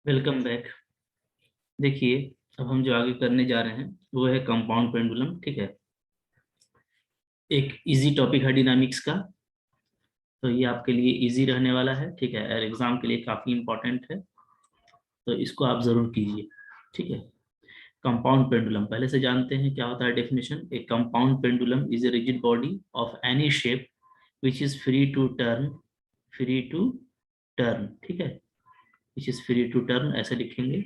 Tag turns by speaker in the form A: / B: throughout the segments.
A: Welcome back. देखिए, अब हम जो आगे करने जा रहे हैं वो है कंपाउंड पेंडुलम। ठीक है, एक इजी टॉपिक है डायनामिक्स का, तो ये आपके लिए इजी रहने वाला है। ठीक है, और एग्जाम के लिए काफी इंपॉर्टेंट है, तो इसको आप जरूर कीजिए। ठीक है, कंपाउंड पेंडुलम पहले से जानते हैं क्या होता है। Definition: a compound pendulum is a rigid body of any shape which is free to turn. ठीक है, which is free to turn ऐसे लिखेंगे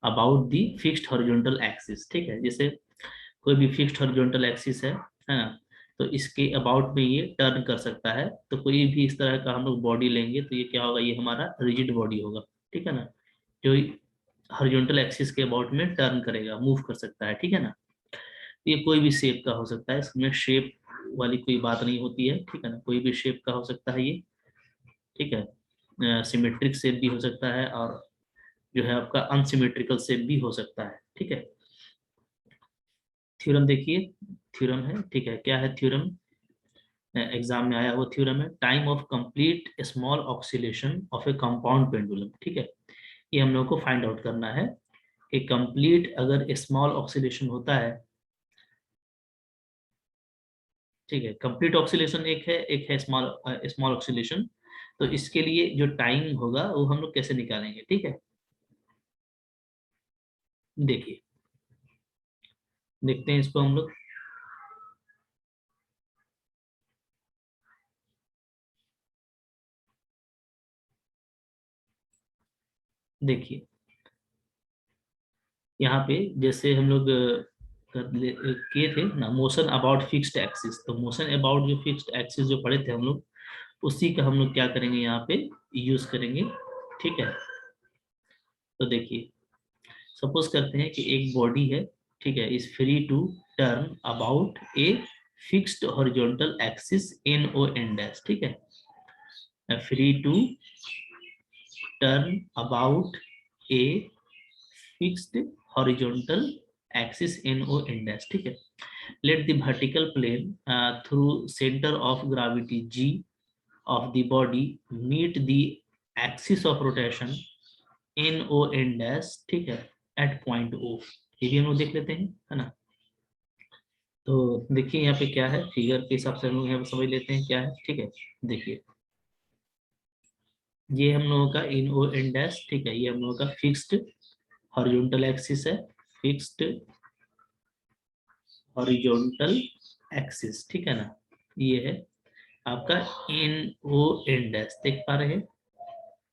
A: about the fixed horizontal axis. ठीक है, जैसे कोई भी फिक्स्ड हॉरिजॉन्टल एक्सिस है ना, तो इसके अबाउट में ये टर्न कर सकता है। तो कोई भी इस तरह का हम लोग बॉडी लेंगे तो ये क्या होगा, ये हमारा रिजिड बॉडी होगा। ठीक है ना, जो हॉरिजॉन्टल एक्सिस के अबाउट में टर्न करेगा, मूव कर सकता है। ठीक है ना, ये कोई भी शेप का हो सकता है, इसमें शेप वाली कोई बात नहीं होती है। ठीक है ना, कोई भी शेप का हो सकता है ये। ठीक है, सिमेट्रिक शेप भी हो सकता है और जो है आपका अनसिमेट्रिकल शेप भी हो सकता है। ठीक है, थ्योरम देखिए, थ्योरम है। ठीक है, क्या है थ्योरम? एग्जाम में आया वो थ्योरम है: time of complete small oscillation of a compound pendulum. ठीक है, ये हम लोग को फाइंड आउट करना है कि कंप्लीट अगर स्मॉल ऑक्सीलेशन होता है। ठीक है, कंप्लीट ऑक्सीलेशन एक है स्मॉल स्मॉल ऑक्सीलेशन। तो इसके लिए जो टाइम होगा वो हम लोग कैसे निकालेंगे। ठीक है, देखिए, देखते हैं इसको हम लोग। देखिए, यहाँ पे जैसे हम लोग किए थे ना, मोशन अबाउट फिक्स्ड एक्सिस। तो मोशन अबाउट जो फिक्स्ड एक्सिस जो पढ़े थे हम लोग, उसी का हम लोग क्या करेंगे यहाँ पे यूज करेंगे। ठीक है, तो देखिए, सपोज करते हैं कि एक बॉडी है। ठीक है, is free to turn about a fixed horizontal axis N O N dash. ठीक है, free to turn about a fixed horizontal axis N O N dash. ठीक है, let the vertical plane through center of gravity g of the body meet the axis of rotation n o n dash। ठीक है, at point o। ये भी हम लोग देख लेते हैं, है ना। तो देखिए यहाँ पे क्या है, फिगर के हिसाब से हम लोग यहाँ पे समझ लेते हैं क्या है। ठीक है, देखिए, ये हम लोगों का इन ओ एन डैश। ठीक है, ये हम लोगों का फिक्स्ड हॉरिजॉन्टल एक्सिस है, फिक्स्ड हॉरिजॉन्टल एक्सिस। ठीक है ना, ये है आपका एन ओ एन डैश, देख पा रहे हैं।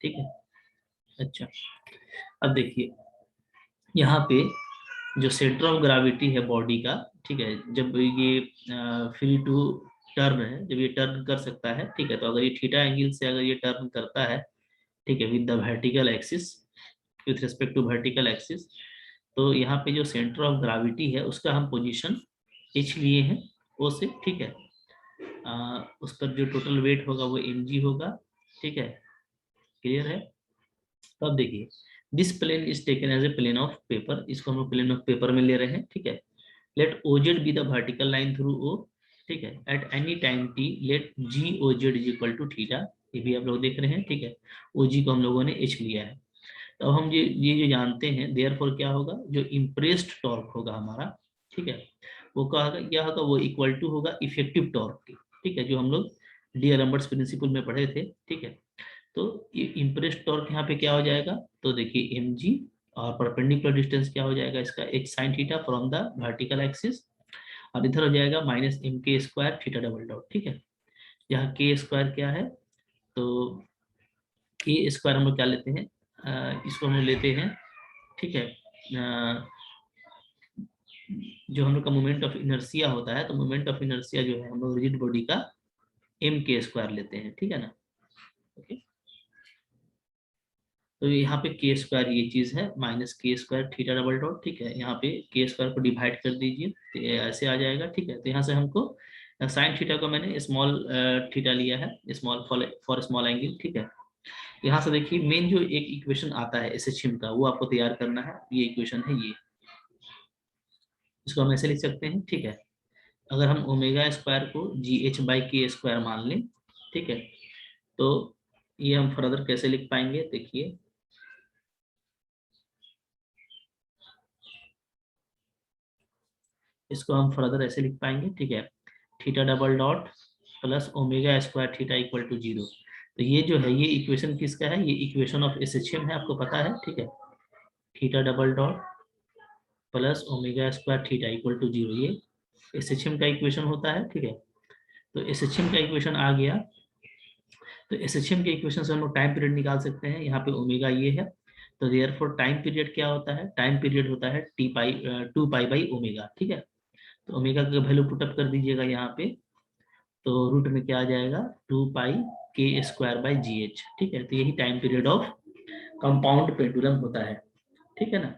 A: ठीक है, अच्छा, अब देखिए यहाँ पे जो सेंटर ऑफ ग्रेविटी है बॉडी का। ठीक है, जब ये फ्री टू टर्न है, जब ये टर्न कर सकता है। ठीक है, तो अगर ये थीटा एंगल से अगर ये टर्न करता है, ठीक है, with the vertical axis, with respect to vertical axis, तो यहाँ पे जो सेंटर ऑफ ग्रेविटी है उसका हम पोजीशन एच लिए हैं, ओ से। ठीक है, उस पर जो टोटल वेट होगा वो mg होगा। ठीक है, क्लियर है। तो अब देखिए, this plane is taken as a plane of paper, इसको हम लोग प्लेन ऑफ पेपर में ले रहे हैं। ठीक है, let O Z be the vertical line through O. ठीक है, at any time T let G O Z is equal to theta. ये भी आप लोग देख रहे हैं। ठीक है, ओ जी को हम लोगों ने एच लिया है। तो अब हम ये जो जानते हैं, देयर फॉर क्या होगा, जो इम्प्रेस्ड टॉर्क होगा हमारा। ठीक है, वो क्या होगा, वो इक्वल टू होगा इफेक्टिव टॉर्क की। ठीक है, जो हम लोग डी एलम्बर्ट्स प्रिंसिपल में पढ़े थे। ठीक है, तो ये इम्प्रेस्ड टॉर्क यहाँ पे क्या हो जाएगा, तो देखिए एम जी, और परपेंडिकुलर डिस्टेंस क्या हो जाएगा इसका, h sine theta from the vertical axis, और इधर हो जाएगा minus M K square theta double dot. ठीक है, यहाँ के स्क्वायर क्या है, तो के स्क्वायर हम लोग क्या लेते हैं, इसको हम लोग लेते हैं। ठीक है, जो हम लोग का मोमेंट ऑफ इनर्सिया होता है, तो मोमेंट ऑफ इनर्सिया जो है हम लोग रिजिड बॉडी का एम के स्क्वायर लेते हैं। ठीक है ना, ओके। तो यहाँ पे के स्क्वायर ये चीज है, माइनस के स्क्वायर थीटा डबल डॉट। ठीक है, यहाँ पे के स्क्वायर को डिवाइड कर दीजिए तो ये ऐसे आ जाएगा। ठीक है, तो यहाँ से हमको साइन थीटा को मैंने स्मॉल थीटा लिया है, स्मॉल फॉर स्मॉल एंगल। ठीक है, यहाँ से देखिए मेन जो एक इक्वेशन आता है एसएचएम का, वो आपको तैयार करना है। ये इक्वेशन है, ये इसको हम ऐसे लिख सकते हैं। ठीक है, अगर हम ओमेगा स्क्वायर को जी एच बाई के स्क्वायर मान लें, ठीक है, तो ये हम फर्दर कैसे लिख पाएंगे, देखिए इसको हम फर्दर ऐसे लिख पाएंगे, ठीक है, theta double dot plus omega square theta equal to 0। तो ये जो है ये इक्वेशन किसका है, ये इक्वेशन ऑफ एसएचएम है, आपको पता है, ठीक है, theta double dot plus omega square theta equal to 0, ये एसएचएम का इक्वेशन होता है, ठीक है। तो एसएचएम का इक्वेशन आ गया, तो एसएचएम के इक्वेशन से हम लोग टाइम पीरियड निकाल सकते हैं, यहाँ पे ओमेगा ये है, तो देयरफॉर टाइम पीरियड क्या होता है, टाइम पीरियड होता है T pi 2 pi by omega, ठीक है। तो ओमेगा का वैल्यू पुटअप कर दीजिएगा यहाँ पे, तो रूट में क्या आ जाएगा 2 पाई के स्क्वायर बाई जी एच, ठीक है। तो यही time period of compound pendulum होता है, ठीक है ना,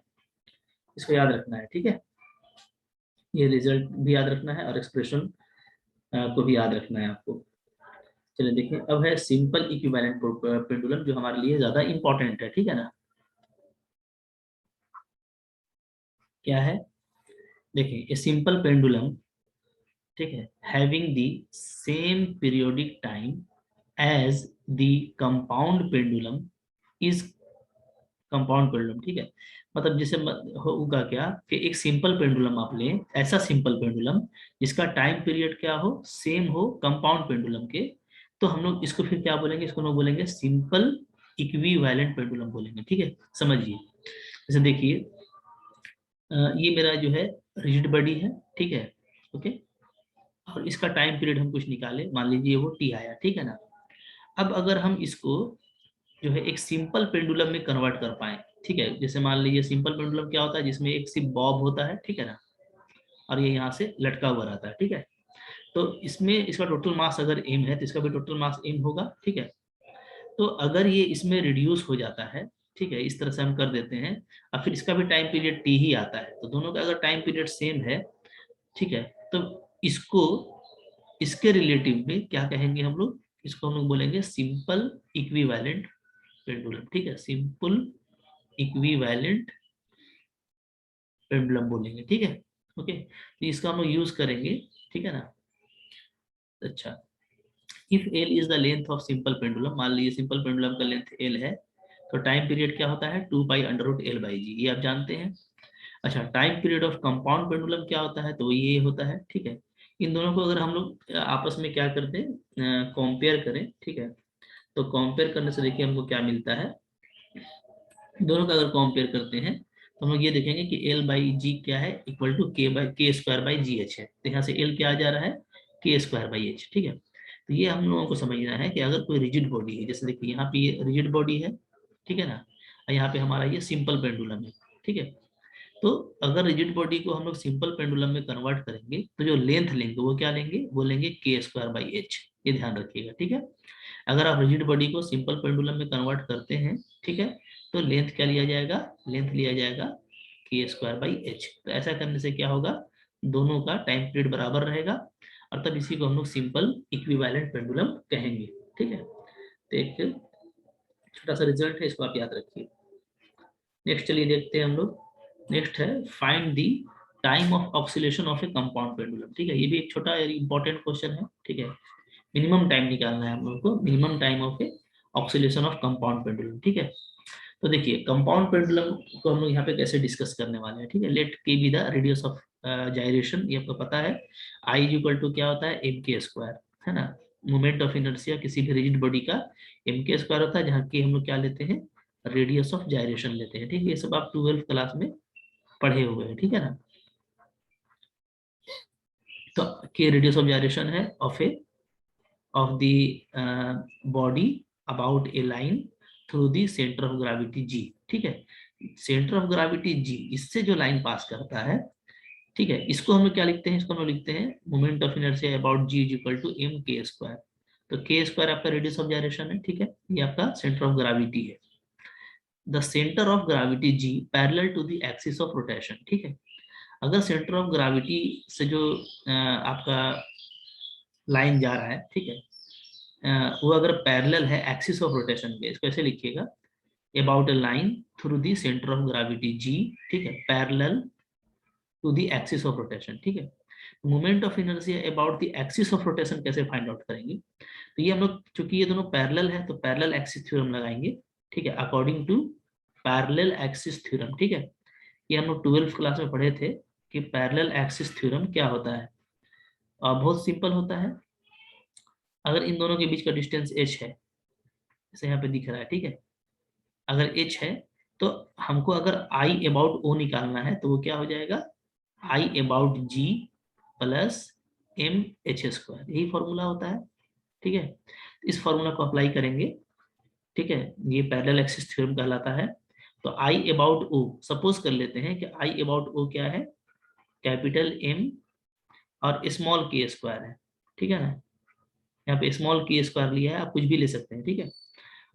A: इसको याद रखना है, ठीक है। ये रिजल्ट भी याद रखना है और एक्सप्रेशन को भी याद रखना है आपको। चलिए देखिए, अब है सिंपल इक्विवेलेंट पेंडुलम, जो हमारे लिए ज्यादा इंपॉर्टेंट है, ठीक है ना। क्या है, देखिए ए सिंपल पेंडुलम, ठीक है, having the same periodic time as the compound pendulum is compound pendulum, ठीक है। मतलब जैसे होगा क्या कि एक सिंपल पेंडुलम आप लें, ऐसा सिंपल पेंडुलम जिसका टाइम पीरियड क्या हो, सेम हो कंपाउंड पेंडुलम के, तो हम लोग इसको फिर क्या बोलेंगे, इसको हम बोलेंगे सिंपल इक्विवेलेंट पेंडुलम बोलेंगे, ठीक है। समझिए, जैसे देखिए ये मेरा जो है रिजिड बॉडी है, ठीक है, ओके, और इसका टाइम पीरियड हम कुछ निकाले, मान लीजिए वो टी आया, ठीक है ना। अब अगर हम इसको जो है एक सिंपल पेंडुलम में कन्वर्ट कर पाए, ठीक है, जैसे मान लीजिए सिंपल पेंडुलम क्या होता है, जिसमें एक सिर्फ बॉब होता है, ठीक है ना, और ये यहाँ से लटका हुआ रहता है, ठीक है। तो इसमें इसका टोटल मास अगर एम है तो इसका भी टोटल मास एम होगा, ठीक है। तो अगर ये इसमें रिड्यूस हो जाता है, ठीक है, इस तरह से हम कर देते हैं, और फिर इसका भी टाइम पीरियड टी ही आता है, तो दोनों का अगर टाइम पीरियड सेम है, ठीक है, तो इसको इसके रिलेटिव में क्या कहेंगे हम लोग, इसको हम लोग बोलेंगे सिंपल इक्विवेलेंट पेंडुलम, ठीक है, सिंपल इक्विवेलेंट पेंडुलम बोलेंगे, ठीक है, ओके। तो इसका हम लोग यूज करेंगे, ठीक है ना। अच्छा, if L is the length of simple pendulum, मान लीजिए सिंपल पेंडुलम का लेंथ एल है, तो टाइम पीरियड क्या होता है 2 pi under root L by g, ये आप जानते हैं। अच्छा, time period of compound pendulum क्या होता है, तो ये होता है, ठीक है। इन दोनों को अगर हम लोग आपस में क्या करते हैं, कंपेयर करें, ठीक है, तो कंपेयर करने से देखिए हमको क्या मिलता है, दोनों का अगर कंपेयर करते हैं तो हम लोग ये देखेंगे कि एल बाई जी क्या है, इक्वल टू के स्क्वायर बाई जी एच है, तो यहाँ से एल क्या आ जा रहा है, के स्क्वायर बाई एच, ठीक है। तो ये हम लोगों को समझना है कि अगर कोई रिजिड बॉडी है, जैसे देखिए यहाँ पे ये रिजिड बॉडी है, ठीक है ना, और यहाँ पे हमारा ये सिंपल पेंडुलम है, ठीक है। तो अगर रिजिड बॉडी को हम लोग सिंपल पेंडुलम में कन्वर्ट करेंगे तो जो लेंथ लेंगे वो क्या लेंगे, वो लेंगे के स्क्वायर बाई एच, ये ध्यान रखिएगा, ठीक है। अगर आप रिजिड बॉडी को सिंपल पेंडुलम में कन्वर्ट करते हैं, ठीक है, तो लेंथ क्या लिया जाएगा, लेंथ लिया जाएगा के स्क्वायर बाई एच। तो ऐसा करने से क्या होगा, दोनों का टाइम पीरियड बराबर रहेगा, और तब इसी को हम लोग सिंपल इक्विवेलेंट पेंडुलम कहेंगे, ठीक है। तो एक छोटा सा रिजल्ट है, इसको आप याद रखिए। नेक्स्ट चलिए देखते हैं हम लोग, नेक्स्ट है find the time of oscillation of a compound pendulum, ठीक है। ये भी एक छोटा इंपॉर्टेंट क्वेश्चन है, ठीक है। मिनिमम टाइम निकालना है हम लोग को, minimum time of A oscillation of compound pendulum, ठीक है। तो देखिए कंपाउंड पेंडुलम को हम लोग यहाँ पे कैसे डिस्कस करने वाले हैं, ठीक है। लेट के बी द रेडियस ऑफ जाइरेशन, ये आपको पता है, आई इज इक्वल टू क्या होता है एम के स्क्वायर, है ना। मोमेंट ऑफ इनर्शिया किसी भी रिजिड बॉडी का एम के स्क्वायर होता है, जहाँ की हम लोग क्या लेते हैं, रेडियस ऑफ जाइरेशन लेते हैं, ठीक है। ये सब आप 12th क्लास में पढ़े हुए हैं, ठीक है ना। तो के रेडियस ऑफ जाइरेशन है of the body about a line through the centre of gravity G, ठीक है। सेंटर ऑफ ग्रेविटी जी, इससे जो लाइन पास करता है, ठीक है, इसको हम लोग क्या लिखते हैं, इसको हम लोग लिखते हैं moment of inertia about G is equal to M K square. तो के स्क्वायर आपका रेडियस ऑफ जाइरेशन है, ठीक है, ये आपका सेंटर ऑफ ग्रेविटी है। The centre of gravity G parallel to the axis of rotation, ठीक है। अगर सेंटर ऑफ ग्रेविटी से जो आपका लाइन जा रहा है, ठीक है, वो अगर पैरेलल है एक्सिस ऑफ रोटेशन के, इसको ऐसे लिखिएगा, about a line through the centre of gravity G, ठीक है, parallel to the axis of rotation, ठीक है। Moment of inertia about the axis of rotation कैसे फाइंड आउट करेंगे, तो ये हम लोग चूंकि ये दोनों पैरेलल है तो पैरेलल एक्सिस थ्योरम लगाएंगे, ठीक है, according to parallel axis theorem, ठीक है। ये हम लोग 12th क्लास में पढ़े थे कि पैरेलल एक्सिस थ्योरम क्या होता है। बहुत सिंपल होता है। अगर इन दोनों के बीच का डिस्टेंस h है, जैसे यहाँ पे दिख रहा है, ठीक है, अगर h है तो हमको अगर I अबाउट O निकालना है तो वो क्या हो जाएगा, I about G plus M H square, यही फॉर्मूला होता है। ठीक है, इस फॉर्मूला को अप्लाई करेंगे। ठीक है, ये पैरेलल एक्सिस थ्योरम कहलाता है। तो I अबाउट O, सपोज कर लेते हैं कि I अबाउट O क्या है, कैपिटल M और स्मॉल के स्क्वायर है। ठीक है ना, यहाँ पे स्मॉल के स्क्वायर लिया है, आप कुछ भी ले सकते हैं। ठीक है,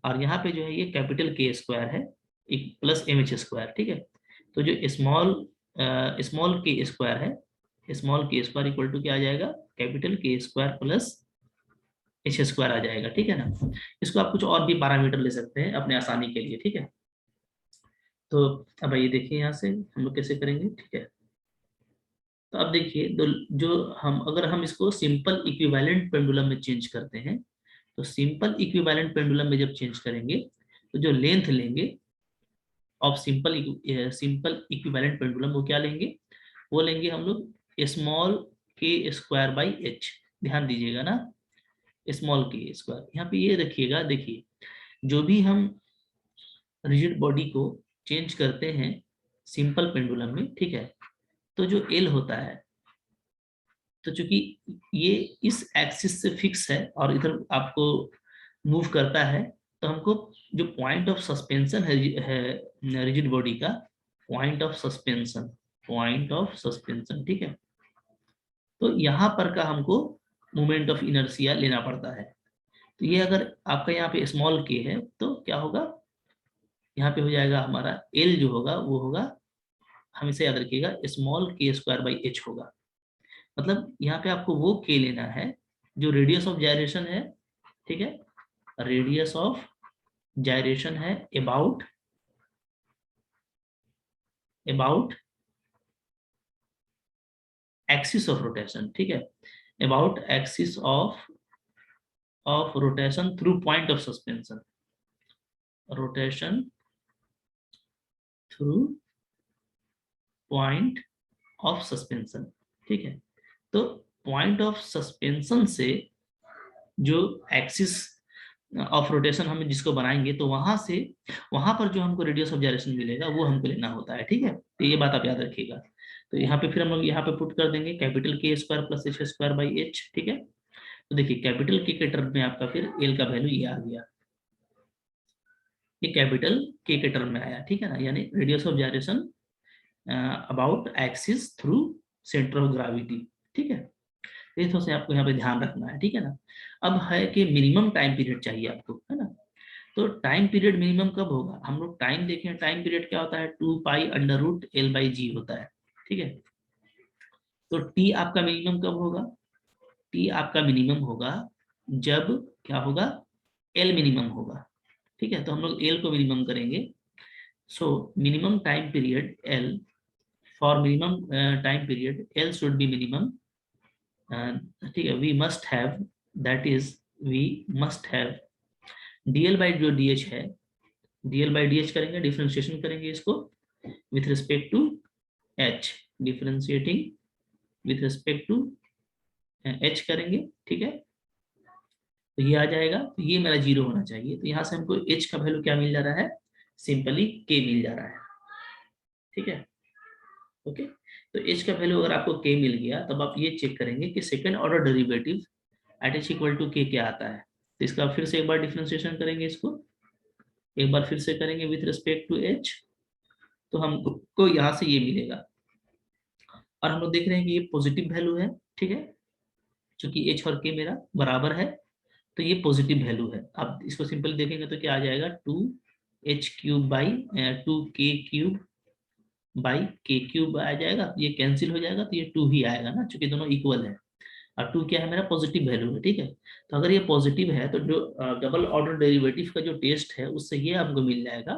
A: और यहाँ पे जो है ये कैपिटल के स्क्वायर है एक प्लस एम एच स्क्वायर। ठीक है, तो जो स्मॉल के स्क्वायर है, स्मॉल के स्क्वायर इक्वल टू क्या आ जाएगा, कैपिटल के स्क्वायर प्लस एच स्क्वायर आ जाएगा। ठीक है ना, इसको आप कुछ और भी पैरामीटर ले सकते हैं अपने आसानी के लिए। ठीक है, तो अब ये देखिए यहाँ से हम लोग कैसे करेंगे। ठीक है, तो अब देखिए जो हम अगर हम इसको सिंपल इक्विवेलेंट पेंडुलम में चेंज करते हैं, तो सिंपल इक्विवेलेंट पेंडुलम में जब चेंज करेंगे तो जो लेंथ लेंगे ऑफ सिंपल इक्विवेलेंट पेंडुलम वो क्या लेंगे, वो लेंगे हम लोग स्मॉल के स्क्वायर बाई एच। ध्यान दीजिएगा ना, स्मॉल के स्क्वायर। यहाँ पे ये रखिएगा, देखिए जो भी हम रिजिड बॉडी को चेंज करते हैं सिंपल पेंडुलम में, ठीक है, तो जो एल होता है, तो चूंकि ये इस एक्सिस से फिक्स है और इधर आपको मूव करता है, तो हमको जो पॉइंट ऑफ सस्पेंशन है रिजिड बॉडी का, पॉइंट ऑफ सस्पेंशन, ठीक है, तो यहाँ पर का हमको मोमेंट ऑफ इनर्शिया लेना पड़ता है। तो ये अगर आपका यहाँ पे स्मॉल के है तो क्या होगा, यहाँ पे हो जाएगा हमारा एल जो होगा वो होगा, हमेशा याद रखिएगा, स्मॉल के स्क्वायर बाई एच होगा। मतलब यहाँ पे आपको वो के लेना है जो रेडियस ऑफ जायरेशन है। ठीक है, रेडियस ऑफ जायरेशन है अबाउट एक्सिस ऑफ रोटेशन। ठीक है, about axis of rotation through point of suspension, rotation through point of suspension. ठीक है, तो पॉइंट ऑफ सस्पेंशन से जो एक्सिस ऑफ रोटेशन हम जिसको बनाएंगे, तो वहां पर जो हमको रेडियस ऑफ जायरेशन मिलेगा वो हमको लेना होता है। ठीक है, तो ये बात आप याद रखिएगा। तो यहाँ पे फिर हम लोग यहाँ पे पुट कर देंगे कैपिटल के square plus H square by H. ठीक है, तो देखिए कैपिटल के टर्म में आपका फिर एल का वैल्यू ये आ गया, ये कैपिटल के टर्म में आया। ठीक है ना, यानी radius of gyration about axis through centre of gravity. ठीक है, ये थोड़ा सा आपको यहाँ पे ध्यान रखना है। ठीक है ना, अब है कि मिनिमम टाइम पीरियड चाहिए आपको, है ना, तो टाइम पीरियड मिनिमम कब होगा, हम लोग टाइम देखें, टाइम पीरियड क्या होता है, 2π√L/g होता है। ठीक है, तो टी आपका मिनिमम कब होगा, टी आपका मिनिमम होगा जब क्या होगा, एल मिनिमम होगा। ठीक है, तो हम लोग एल को मिनिमम करेंगे। So minimum time period L, for minimum time period L should be minimum. ठीक है, we must have, that is we must have DL by जो डी एच है, डीएल बाई डी एच करेंगे, differentiation करेंगे इसको with respect to H, differentiating with respect to H करेंगे। ठीक है, तो ये आ जाएगा, तो ये मेरा जीरो होना चाहिए। तो यहाँ से हमको एच का वैल्यू क्या मिल जा रहा है, सिंपली के मिल जा रहा है। ठीक है, ओके, तो एच का वैल्यू अगर आपको के मिल गया, तब आप ये चेक करेंगे कि second order derivative at H equal to K क्या आता है। तो इसका फिर से एक बार डिफ्रेंशिएशन करेंगे, इसको एक बार फिर से करेंगे विथ रिस्पेक्ट टू एच, तो हमको यहाँ से ये मिलेगा। और हम लोग देख रहे हैं कि ये पॉजिटिव वैल्यू है। ठीक है, क्योंकि एच और के मेरा बराबर है, तो ये पॉजिटिव वैल्यू है। आप इसको सिंपल देखेंगे तो क्या आ जाएगा, 2h³ by 2k³ by k³ आ जाएगा, ये कैंसिल हो जाएगा, तो ये 2 ही आएगा ना, चूंकि दोनों इक्वल है। और 2 क्या है, मेरा पॉजिटिव वैल्यू है। ठीक है, तो अगर ये पॉजिटिव है तो जो डबल ऑर्डर डेरिवेटिव का जो टेस्ट है उससे ये हमको मिल जाएगा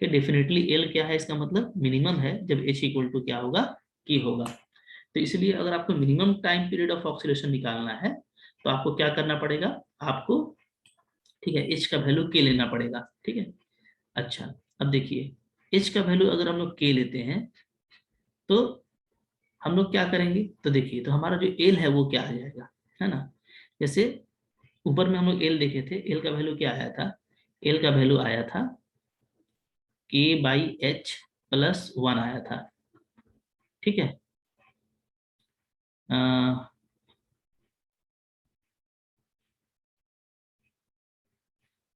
A: कि डेफिनेटली एल क्या है, इसका मतलब मिनिमम है जब एच इक्वल टू क्या होगा, के होगा। तो इसलिए अगर आपको minimum time period of oxidation निकालना है तो आपको क्या करना पड़ेगा, आपको, ठीक है, एच का वैल्यू के लेना पड़ेगा। ठीक है, अच्छा, अब देखिए एच का वैल्यू अगर हम लोग के लेते हैं तो हम लोग क्या करेंगे, तो देखिए, तो हमारा जो एल है वो क्या आ जाएगा, है ना। जैसे ऊपर में हम लोग एल देखे थे, एल का वैल्यू क्या आया था, एल का वैल्यू आया था k/h+1 आया था, ठीक है।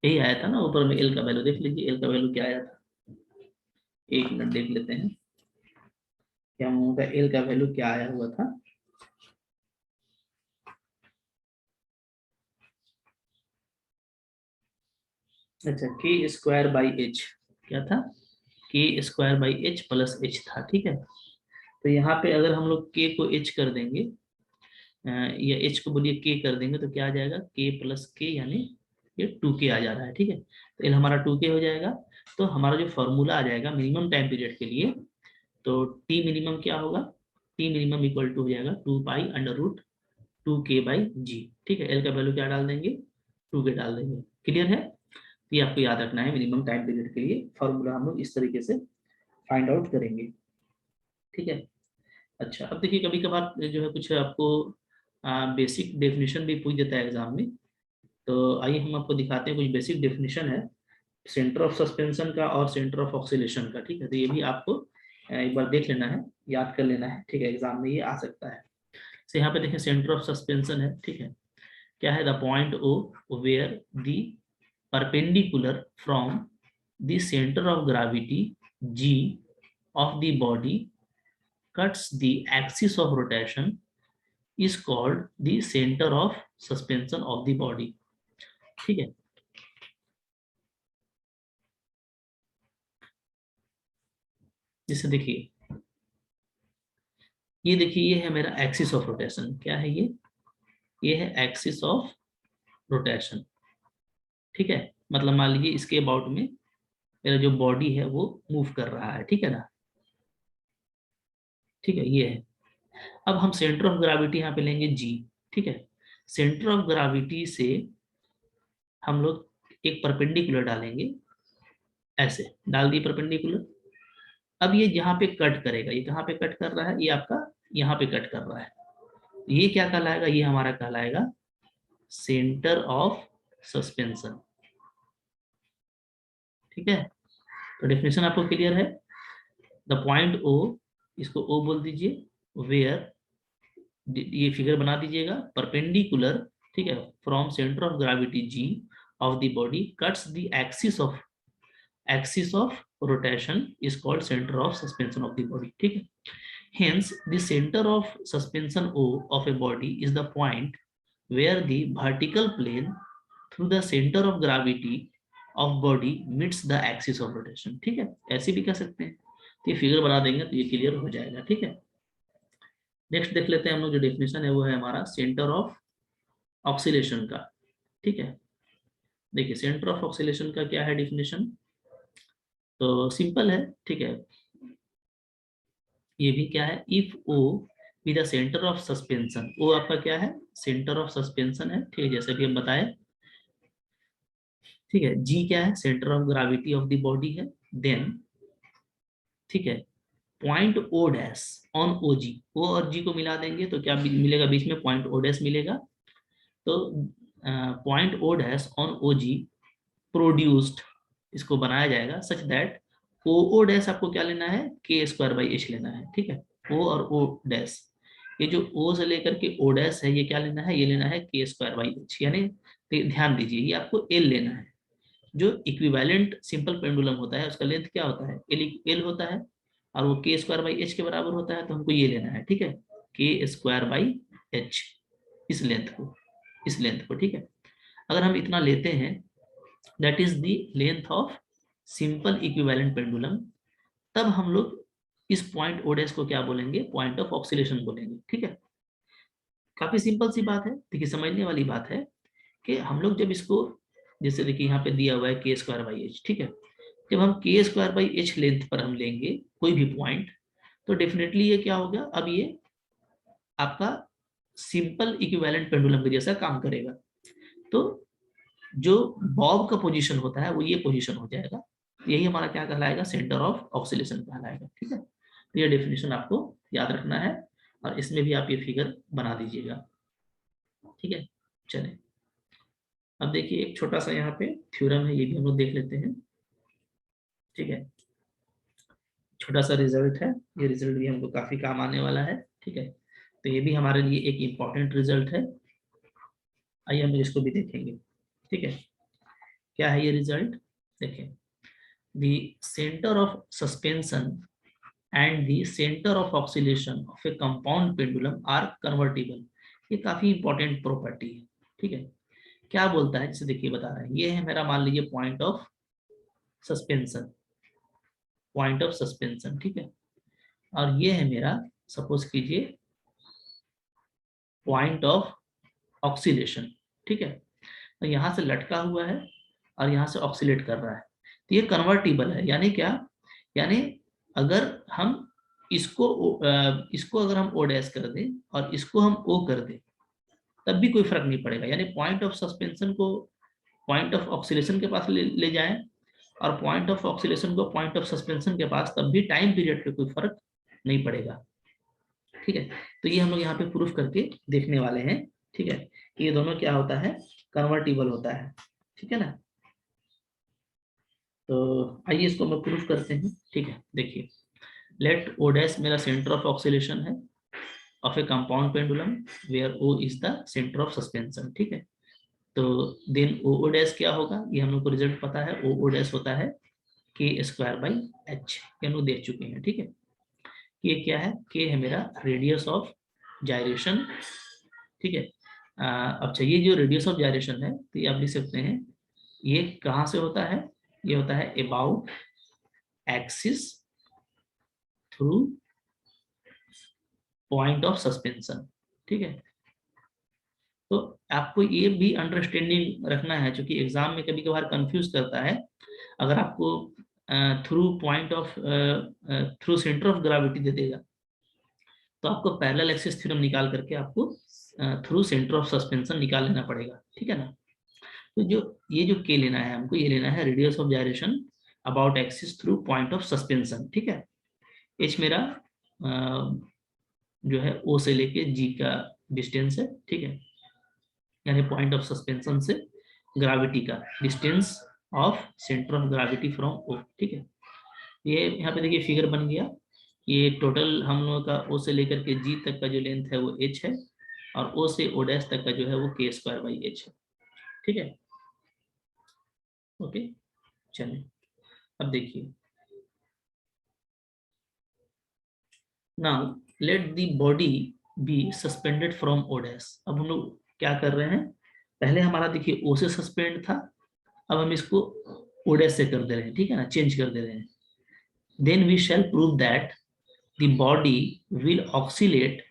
A: यही आया था ना ऊपर में, एल का वैल्यू देख लीजिए, एल का वैल्यू क्या आया था, एक मिनट देख लेते हैं क्या हम लोगों का एल का वैल्यू क्या आया हुआ था। अच्छा, k²/h क्या था, k²/h+h था, ठीक है। तो यहाँ पे अगर हम लोग k को h कर देंगे, या h को बोलिए k कर देंगे, तो क्या आ जाएगा, k+k, यानी ये 2k आ जा रहा है, ठीक है। तो l हमारा 2k हो जाएगा। तो हमारा जो फॉर्मूला आ जाएगा मिनिमम टाइम पीरियड के लिए, तो t मिनिमम क्या होगा, t मिनिमम इक्वल टू हो जाएगा 2π√2k/g, ठीक है। l का वैल्यू क्या डाल देंगे, 2k डाल देंगे, क्लियर है। तो ये आपको याद रखना है, मिनिमम टाइम पीरियड के लिए फॉर्मूला हम लोग इस तरीके से फाइंड आउट करेंगे, ठीक है। अच्छा, अब देखिए, कभी कभार जो है कुछ आपको बेसिक डेफिनेशन भी पूछ देता है एग्जाम में। तो आइए हम आपको दिखाते हैं, कुछ बेसिक डेफिनेशन है सेंटर ऑफ सस्पेंशन का और सेंटर ऑफ ऑक्सीलेशन का, ठीक है। तो ये भी आपको एक बार देख लेना है, याद कर लेना है, ठीक है, एग्जाम में ये आ सकता है। तो यहाँ पे देखें, सेंटर ऑफ सस्पेंशन है, ठीक है। क्या है, the point O where the perpendicular from the centre of gravity G of the body cuts the axis of rotation is called the center of suspension of the body, ठीक है। जैसे देखिए, ये देखिए, ये है मेरा एक्सिस ऑफ रोटेशन, क्या है ये है एक्सिस ऑफ रोटेशन, ठीक है। मतलब मान लीजिए इसके अबाउट में मेरा जो बॉडी है वो मूव कर रहा है, ठीक है ना, ठीक है, ये है। अब हम सेंटर ऑफ ग्रेविटी यहाँ पे लेंगे जी, ठीक है। सेंटर ऑफ ग्रेविटी से हम लोग एक परपेंडिकुलर डालेंगे, ऐसे डाल दी परपेंडिकुलर। अब ये जहाँ पे कट करेगा, ये कहाँ पे कट कर रहा है, ये आपका यहाँ पे कट कर रहा है, ये क्या कहलाएगा, ये हमारा कहलाएगा सेंटर ऑफ सस्पेंशन, ठीक है। तो डेफिनेशन आपको क्लियर है, द पॉइंट ओ, इसको ओ बोल दीजिए, वेयर, ये फिगर बना दीजिएगा, परपेंडिकुलर, ठीक है, from centre of gravity G of the body cuts the axis of rotation is called centre of suspension of the body, ठीक है। Hence, the center of suspension O of a body is the point where the vertical plane through the center of gravity of body meets the axis of rotation, ठीक है। ऐसे भी कह सकते हैं, तो ये फिगर बना देंगे तो ये क्लियर हो जाएगा, ठीक है। नेक्स्ट देख लेते हैं हम लोग, जो डेफिनेशन है वो है हमारा सेंटर ऑफ ऑक्सीलेशन का, ठीक है। देखिए, सेंटर ऑफ ऑक्सीलेशन का क्या है डेफिनेशन, तो सिंपल है, ठीक है। ये भी क्या है, if O B the centre of suspension, O आपका क्या है, सेंटर ऑफ सस्पेंशन है, ठीक है, जैसे कि हम बताए, ठीक है। जी क्या है, centre of gravity of the body है, देन, ठीक है, point O dash on O जी, ओ और जी को मिला देंगे तो क्या मिलेगा, बीच में पॉइंट ओ डैश मिलेगा। तो point O dash on O G produced, इसको बनाया जाएगा सच दैट ओ डैश आपको क्या लेना है, k²/h लेना है, ठीक है। ओ और ओ डैश, ये जो ओ से लेकर के ओ डैश है, ये क्या लेना है, ये लेना है k²/h, यानी ध्यान दीजिए, ये आपको एल लेना है। जो इक्विवेलेंट सिंपल पेंडुलम होता है उसका लेंथ क्या होता है, एल होता है, और वो k²/h के बराबर होता है, तो हमको ये लेना है, ठीक है, k²/h, इस लेंथ को, ठीक है। अगर हम इतना लेते हैं, that is the length of simple equivalent pendulum, तब हम लोग इस पॉइंट ओडेस को क्या बोलेंगे, पॉइंट ऑफ ऑक्सीलेशन बोलेंगे, ठीक है। काफी सिंपल सी बात है, देखिए समझने वाली बात है कि हम लोग जब इसको, जैसे देखिए यहाँ पे दिया हुआ है k²/h, ठीक है। जब हम k²/h लेंथ पर हम लेंगे कोई भी पॉइंट, तो डेफिनेटली ये क्या होगा, अब ये आपका सिंपल इक्विवेलेंट पेंडुलम के जैसा काम करेगा। तो जो बॉब का पोजीशन होता है वो ये पोजीशन हो जाएगा, यही हमारा क्या कहलाएगा, सेंटर ऑफ ऑक्सीलेशन कहलाएगा, ठीक है। तो ये डेफिनेशन आपको याद रखना है। और इसमें भी आप ये फिगर बना दीजिएगा, ठीक है। चले, अब देखिए एक छोटा सा यहाँ पे थ्योरम है, ये भी हम लोग देख लेते हैं, ठीक है। छोटा सा रिजल्ट है, ये रिजल्ट भी हमको काफी काम आने वाला है, ठीक है। तो ये भी हमारे लिए एक इम्पॉर्टेंट रिजल्ट है, आइए हम इसको भी देखेंगे, ठीक है। क्या है ये रिजल्ट, देखें, the center of suspension and the center of oscillation of a compound pendulum are convertible। ये काफी इंपॉर्टेंट प्रॉपर्टी है, ठीक है। क्या बोलता है, जैसे देखिए बता रहा है, ये है मेरा, मान लीजिए point of suspension, point of suspension, ठीक है। और ये है मेरा, सपोज कीजिए, पॉइंट ऑफ ऑक्सीलेशन, ठीक है। तो यहाँ से लटका हुआ है और यहाँ से ऑक्सीलेट कर रहा है, तो ये कन्वर्टिबल है। यानी क्या, यानी अगर हम इसको अगर हम ओ डैश कर दें और इसको हम ओ कर दें, तब भी कोई फर्क नहीं पड़ेगा। यानी पॉइंट ऑफ सस्पेंशन को पॉइंट ऑफ ऑक्सीलेशन के पास ले जाएं और पॉइंट ऑफ ऑक्सीलेशन को पॉइंट ऑफ सस्पेंशन के पास, तब भी टाइम पीरियड पे कोई फर्क नहीं पड़ेगा, ठीक है। तो ये हम लोग यहाँ पे प्रूफ करके देखने वाले हैं, ठीक है, कि ये दोनों क्या होता है, कन्वर्टिबल होता है, ठीक है ना। तो आइए इसको हम प्रूफ करते हैं, ठीक है। देखिए, लेट ओ डैश मेरा सेंटर ऑफ ऑक्सीलेशन है of a compound pendulum where O is the centre of suspension, ठीक है। तो देन ओ ओ डैश क्या होगा, ये हम लोग को रिजल्ट पता है, ओ ओ डैश होता है के स्क्वायर बाई एच, ये हम लोग देख चुके हैं, ठीक है। ये क्या है, के है मेरा रेडियस ऑफ जायरेशन, ठीक है। अच्छा, ये जो रेडियस ऑफ जायरेशन है, तो ये आप लिख सकते हैं, ये कहाँ से होता है, ये होता है about axis through point of suspension, ठीक है। तो आपको ये भी अंडरस्टैंडिंग रखना है, क्योंकि एग्जाम में कभी कभार कंफ्यूज करता है। अगर आपको through point of through centre of gravity दे देगा, तो आपको पैरेलल एक्सिस थ्योरम निकाल करके आपको थ्रू सेंटर ऑफ सस्पेंशन निकाल लेना पड़ेगा, ठीक है ना। तो जो ये जो के लेना है हमको, ये लेना है radius of gyration about axis through point of suspension, ठीक है। एच मेरा जो है ओ से लेके जी का डिस्टेंस है, ठीक है। यानी पॉइंट ऑफ सस्पेंशन से ग्रेविटी का distance of centre of gravity from O, ठीक है। ये यहाँ पे देखिए फिगर बन गया, ये टोटल हम लोगों का ओ से लेकर के जी तक का जो लेंथ है वो एच है, और ओ से ओ डैश तक का जो है वो के स्क्वायर बाई एच है, ठीक है। ओके, चलिए अब देखिए, now let the body be suspended from O dash. अब हम लोग क्या कर रहे हैं, पहले हमारा देखिए ओ से सस्पेंड था, अब हम इसको ओ डैश से कर दे रहे हैं, ठीक है ना, चेंज कर दे रहे हैं। Then we shall prove that the body will oscillate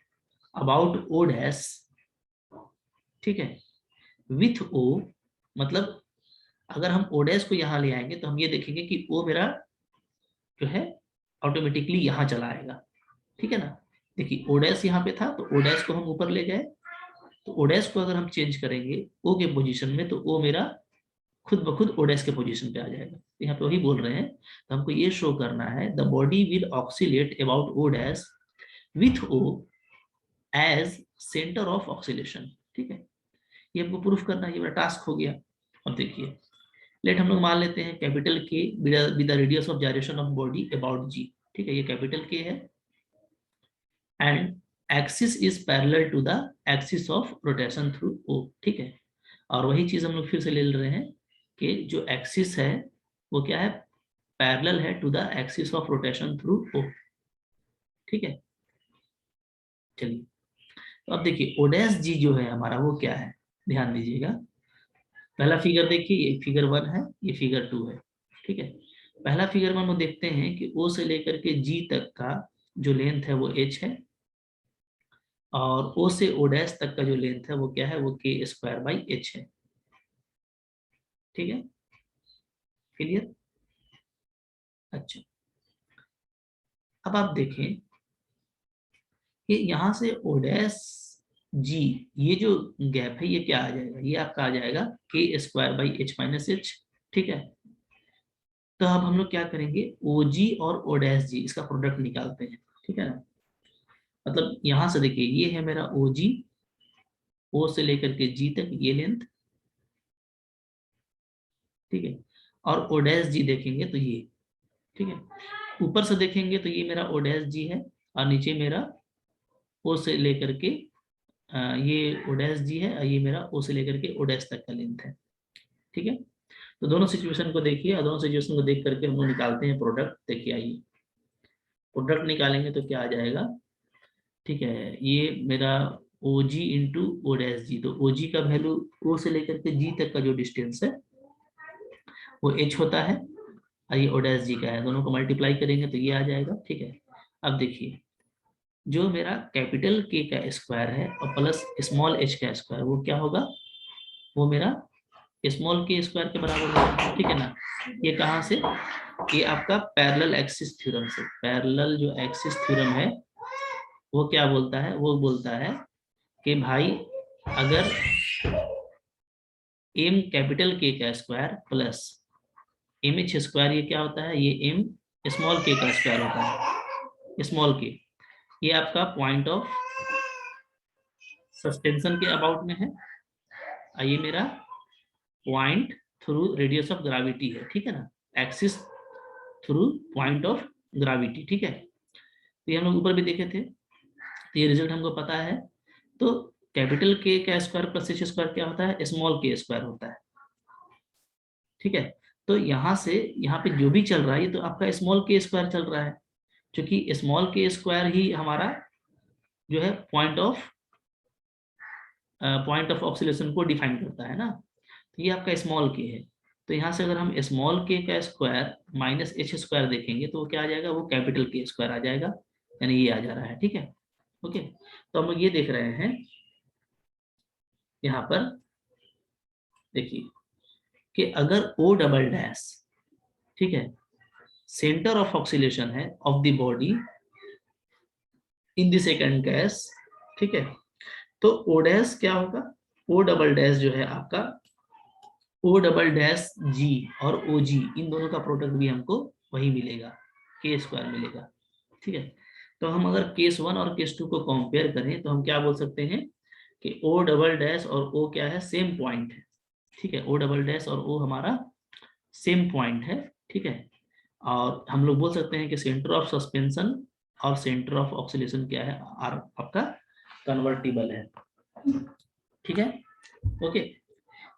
A: about O dash, ठीक है, विथ ओ। मतलब अगर हम ओ डैश को यहाँ ले आएंगे तो हम ये देखेंगे कि ओ मेरा जो है ऑटोमेटिकली यहाँ चला आएगा, ठीक है ना। देखिए ओ डैश यहाँ पे था, तो ओ डैश को हम ऊपर ले गए, तो ओ डैश को अगर हम चेंज करेंगे ओ के पोजीशन में, तो ओ मेरा खुद ब खुद ओ डैश के पोजीशन पे आ जाएगा। तो यहाँ पे वही बोल रहे हैं, तो हमको ये शो करना है, the body will oscillate about O dash with O as centre of oscillation, ठीक है। ये हमको प्रूफ करना है, ये मेरा टास्क हो गया। अब देखिए, लेट हम लोग मान लेते हैं capital K with the radius of gyration of body about G, ठीक है, ये कैपिटल के है, and axis is parallel to the axis of rotation through O, ठीक है। और वही चीज हम लोग फिर से ले रहे हैं कि जो एक्सिस है वो क्या है, पैरेलल है to the axis of rotation through O, ठीक है। चलिए, तो अब देखिए ओडेस जी जो है हमारा वो क्या है, ध्यान दीजिएगा। पहला फिगर देखिए, ये फिगर 1 है, ये फिगर 2 है, ठीक है। पहला फिगर में हम देखते हैं कि ओ से लेकर के जी तक का जो लेंथ है वो एच है, और ओ से ओ डैश तक का जो लेंथ है वो क्या है, वो के स्क्वायर बाई एच है, ठीक है। क्लियर, अच्छा। अब आप देखें कि यहाँ से ओ डैश जी, ये जो गैप है ये क्या आ जाएगा, ये आपका आ जाएगा के square by H minus H, ठीक है। तो अब हम लोग क्या करेंगे, ओ जी और ओ डैश जी इसका प्रोडक्ट निकालते हैं, ठीक है ना। मतलब यहाँ से देखिए ये है मेरा OG, O से लेकर के G तक ये लेंथ, ठीक है। और O डैश G देखेंगे तो ये, ठीक है। ऊपर से देखेंगे तो ये मेरा O डैश G है, और नीचे मेरा O से लेकर के ये O डैश G है, और ये मेरा O से लेकर के O डैश तक का लेंथ है, ठीक है। तो दोनों सिचुएशन को देखिए, और दोनों सिचुएशन को देख करके हम लोग निकालते हैं प्रोडक्ट। देखिए आइए, प्रोडक्ट निकालेंगे तो क्या आ जाएगा, ठीक है। ये मेरा OG into O dash G, तो OG का वैल्यू O से लेकर के G तक का जो डिस्टेंस है वो H होता है, और ये O डैश G का है। दोनों को मल्टीप्लाई करेंगे तो ये आ जाएगा, ठीक है। अब देखिए, जो मेरा कैपिटल K का स्क्वायर है और प्लस स्मॉल h का स्क्वायर, वो क्या होगा, वो मेरा स्मॉल k स्क्वायर के बराबर होगा, ठीक है ना। ये कहाँ से, ये आपका पैरेलल एक्सिस थ्योरम से। पैरेलल जो एक्सिस थ्योरम है वो क्या बोलता है, वो बोलता है कि भाई अगर m कैपिटल K का स्क्वायर प्लस mh स्क्वायर, ये क्या होता है, ये m स्मॉल k का स्क्वायर होता है, स्मॉल k, ये आपका पॉइंट ऑफ सस्पेंशन के अबाउट में है, और ये मेरा point through radius of gravity है, ठीक है ना, axis through point of gravity, ठीक है। तो ये हम लोग ऊपर भी देखे थे, तो ये रिजल्ट हमको पता है। तो कैपिटल K का स्क्वायर प्लस h स्क्वायर क्या होता है, स्मॉल k स्क्वायर होता है, ठीक है। तो यहाँ से यहाँ पे जो भी चल रहा है ये तो आपका स्मॉल k स्क्वायर चल रहा है, क्योंकि स्मॉल k स्क्वायर ही हमारा जो है पॉइंट ऑफ ऑक्सीलेशन को डिफाइन करता है ना। तो ये आपका स्मॉल k है, तो यहाँ से अगर हम स्मॉल k का स्क्वायर माइनस h स्क्वायर देखेंगे तो वो क्या आ जाएगा, वो कैपिटल K स्क्वायर आ जाएगा, यानी ये आ जा रहा है, ठीक है। ओके, तो हम लोग ये देख रहे हैं यहाँ पर, देखिए कि अगर O डबल डैश, ठीक है, सेंटर ऑफ ऑक्सीलेशन है of the body in the second case, ठीक है, तो O डैश क्या होगा, O डबल डैश जो है आपका O डबल डैश G और OG, इन दोनों का प्रोडक्ट भी हमको वही मिलेगा, K स्क्वायर मिलेगा, ठीक है। तो हम अगर केस 1 और केस 2 को कंपेयर करें तो हम क्या बोल सकते हैं कि O डबल डैश और O क्या है, सेम पॉइंट है, ठीक है। O डबल डैश और O हमारा सेम पॉइंट है, ठीक है। और हम लोग बोल सकते हैं कि सेंटर ऑफ सस्पेंशन और सेंटर ऑफ ऑक्सीलेशन क्या है, आर आपका कन्वर्टिबल है, ठीक है। ओके,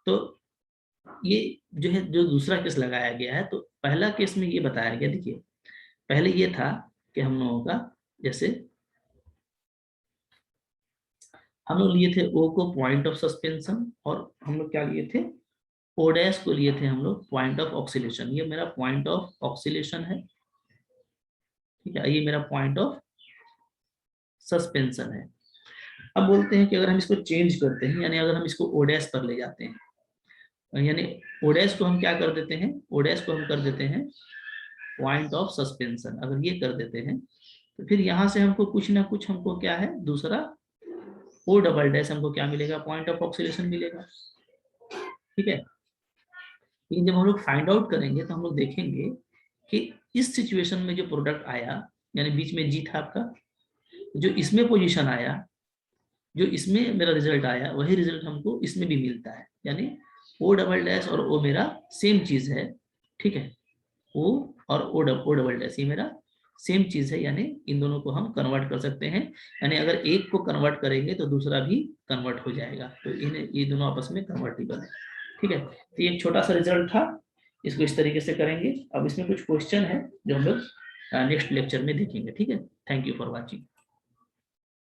A: तो ये जो है जो दूसरा केस लगाया गया है, तो पहला केस में ये बताया गया, देखिए पहले ये था कि हम लोगों का, जैसे हम लोग लिए थे O को पॉइंट ऑफ सस्पेंशन, और हम लोग क्या लिए थे, O डैश को लिए थे हम लोग पॉइंट ऑफ ऑक्सीलेशन। ये मेरा पॉइंट ऑफ ऑक्सीलेशन है, ठीक है, ये मेरा पॉइंट ऑफ सस्पेंशन है। अब बोलते हैं कि अगर हम इसको चेंज करते हैं, यानी अगर हम इसको O डैश पर ले जाते हैं, यानी O डैश को हम क्या कर देते हैं, O डैश को हम कर देते हैं पॉइंट ऑफ सस्पेंशन, अगर ये कर देते हैं तो फिर यहाँ से हमको कुछ ना कुछ हमको क्या है, दूसरा O डबल डैश हमको क्या मिलेगा, पॉइंट ऑफ ऑक्सीलेशन मिलेगा, ठीक है। लेकिन जब हम लोग फाइंड आउट करेंगे तो हम लोग देखेंगे कि इस सिचुएशन में जो प्रोडक्ट आया, यानी बीच में G था आपका, जो इसमें पोजीशन आया, जो इसमें मेरा रिजल्ट आया, वही रिजल्ट हमको इसमें भी मिलता है, यानी O डबल डैश और O मेरा सेम चीज है, ठीक है। O और O डबल डैश ये मेरा सेम चीज है, यानी इन दोनों को हम कन्वर्ट कर सकते हैं, यानी अगर एक को कन्वर्ट करेंगे तो दूसरा भी कन्वर्ट हो जाएगा, तो इन्हें ये दोनों आपस में कन्वर्टिबल है, ठीक है। तो ये एक छोटा सा रिजल्ट था, इसको इस तरीके से करेंगे। अब इसमें कुछ क्वेश्चन है जो हम लोग नेक्स्ट लेक्चर में देखेंगे, ठीक है। Thank you for watching.